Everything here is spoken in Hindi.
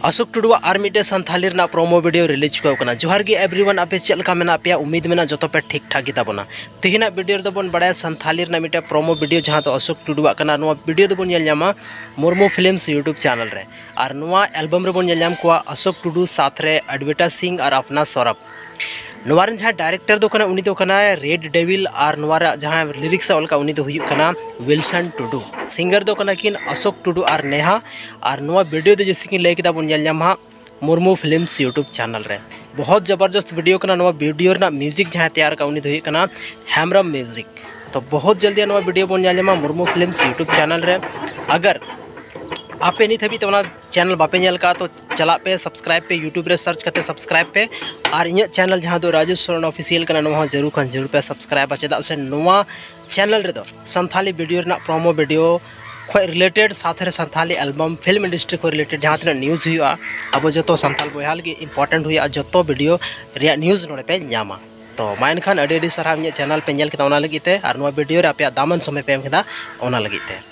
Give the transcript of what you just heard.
अशोक टुडुआ और मिटे संथाली प्रोमो वीडियो रिलीज को जोहार गे एवरीवन आपे चलका मेना पे उम्मीद में जो पे ठीक ठाक गिताबोना तेहना वीडियो दबन बड़ा संथाली मिटे प्रोमो वीडियो जहाँ तो अशोक टुडुआ वीडियो दबन नामा मुर्मू फिल्म्स यूट्यूब चैनल रे और नवा एल्बम रे बन नाम को अशोक टुडू साथ रे एडवर्टाइजिंग और अपना सौरभ नवारन जहाँ डायरेक्टर दो कना उनी दो कना रेड डेविल और नवारा जहाँ लिरिक्स अलका उनी दो हुयुक कना विल्सन टुडू सिंगर दो कना किन अशोक टुडू और नेहा और नवा वीडियो दो जैसे कि लय किदा बन नामा मुर्मू फिल्म्स यूट्यूब चैनल रे बहुत जबरदस्त वीडियो कना नवा वीडियो ना म्यूजिक जहाँ तैयार का उनी दो हुयुक कना हैमरम म्यूजिक तो बहुत जल्दी नवा वीडियो बन नामा मुर्मू फिल्म्स यूट्यूब चैनल रे अगर आपे नहीं थी तो चैनल बापे नेल का तो चला पे सब्सक्राइब पे यूट्यूब रे सर्च करते सब्सक्राइब पे और इन चैनल जहाँ दो राजेश सोरेन ऑफिशियल करना जरूर पे सब्सक्राइब चेदा से नवा चैनल रे दो संथाली वीडियो ना प्रोमो वीडियो खो रिलेटेड साथ रे संथाली एल्बम फिल्म इंडस्ट्री को रिलेटेड जहाँ तना न्यूज़ हुआ अब जो संथाल बयाल के इम्पोर्टेंट हुआ जो वीडियो रे न्यूज़ नोड़े पे नामा तो मा एनखान अड़ी सारा चैनल पे नेल केदा ओना लगी ते और नवा वीडियो रे आपे दामन समय पे एम केदा ओना लगी ते।